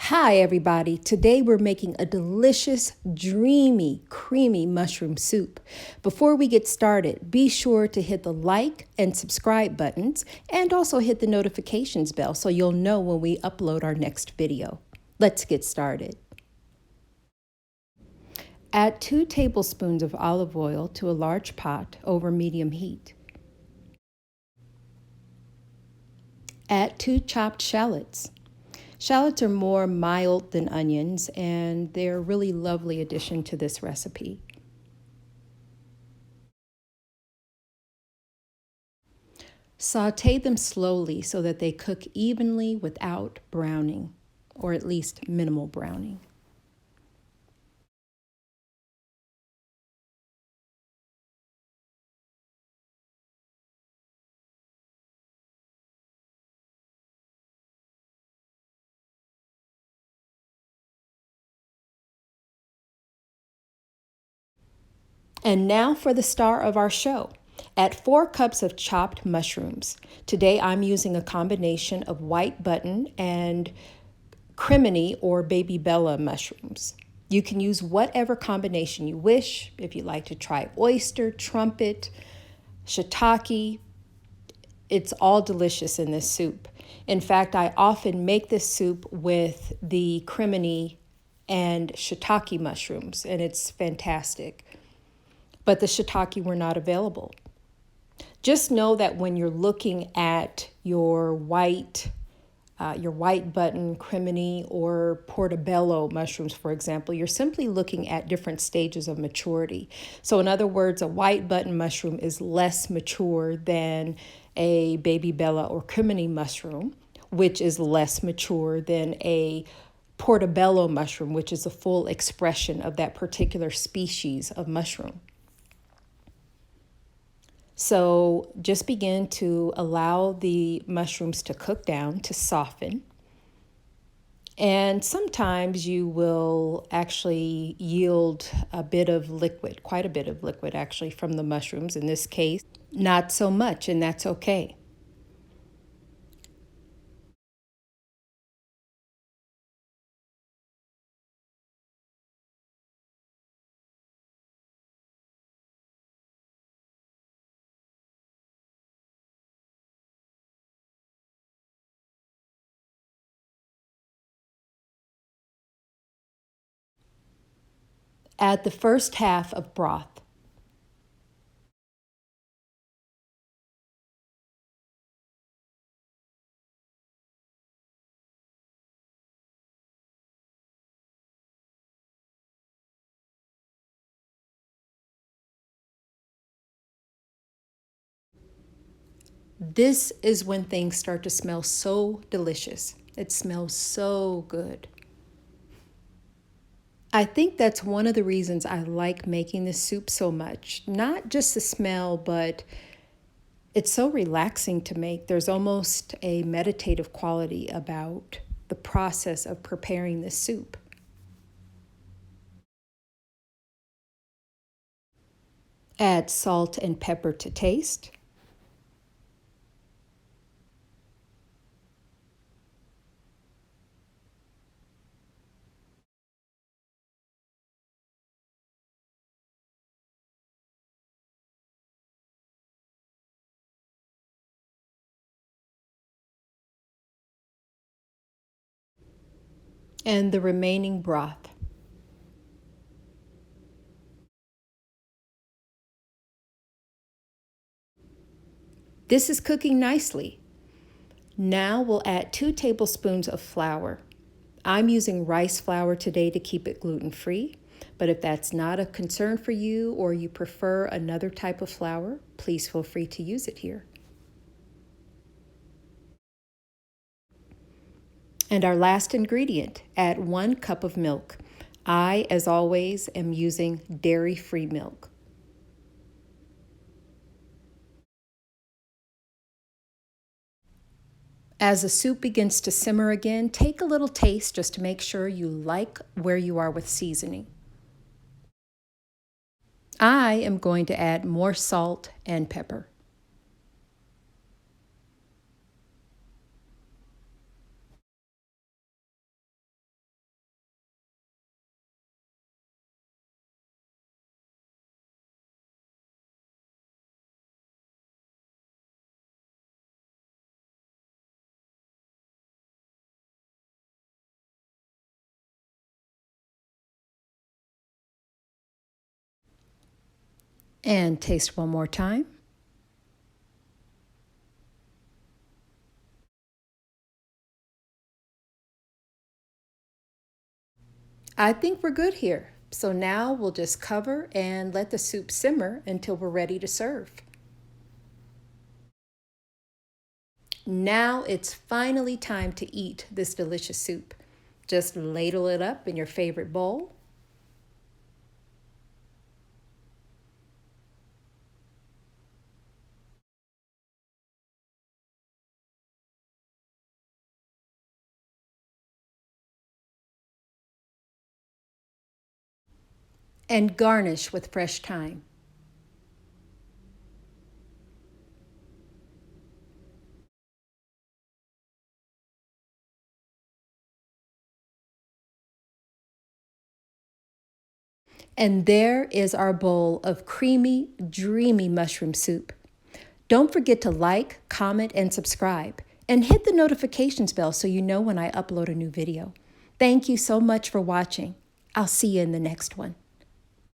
Hi everybody, today we're making a delicious, dreamy, creamy mushroom soup. Before we get started, be sure to hit the like and subscribe buttons and also hit the notifications bell so you'll know when we upload our next video. Let's get started. Add 2 tablespoons of olive oil to a large pot over medium heat. Add 2 chopped shallots. Shallots are more mild than onions, and they're a really lovely addition to this recipe. Sauté them slowly so that they cook evenly without browning, or at least minimal browning. And now for the star of our show. Add 4 cups of chopped mushrooms. Today I'm using a combination of white button and crimini or baby bella mushrooms. You can use whatever combination you wish. If you like to try oyster, trumpet, shiitake, it's all delicious in this soup. In fact, I often make this soup with the crimini and shiitake mushrooms, and it's fantastic. But the shiitake were not available. Just know that when you're looking at your white button, crimini, or portobello mushrooms, for example, you're simply looking at different stages of maturity. So in other words, a white button mushroom is less mature than a baby bella or crimini mushroom, which is less mature than a portobello mushroom, which is a full expression of that particular species of mushroom. So just begin to allow the mushrooms to cook down, to soften. And sometimes you will actually yield a bit of liquid, quite a bit of liquid actually from the mushrooms. In this case, not so much, and that's okay. Add the first half of broth. This is when things start to smell so delicious. It smells so good. I think that's one of the reasons I like making this soup so much. Not just the smell, but it's so relaxing to make. There's almost a meditative quality about the process of preparing this soup. Add salt and pepper to taste. And the remaining broth. This is cooking nicely. Now we'll add 2 tablespoons of flour. I'm using rice flour today to keep it gluten-free, but if that's not a concern for you or you prefer another type of flour, please feel free to use it here. And our last ingredient, add 1 cup of milk. I, as always, am using dairy-free milk. As the soup begins to simmer again, take a little taste just to make sure you like where you are with seasoning. I am going to add more salt and pepper. And taste one more time. I think we're good here. So now we'll just cover and let the soup simmer until we're ready to serve. Now it's finally time to eat this delicious soup. Just ladle it up in your favorite bowl. And garnish with fresh thyme. And there is our bowl of creamy, dreamy mushroom soup. Don't forget to like, comment, and subscribe. And hit the notifications bell so you know when I upload a new video. Thank you so much for watching. I'll see you in the next one.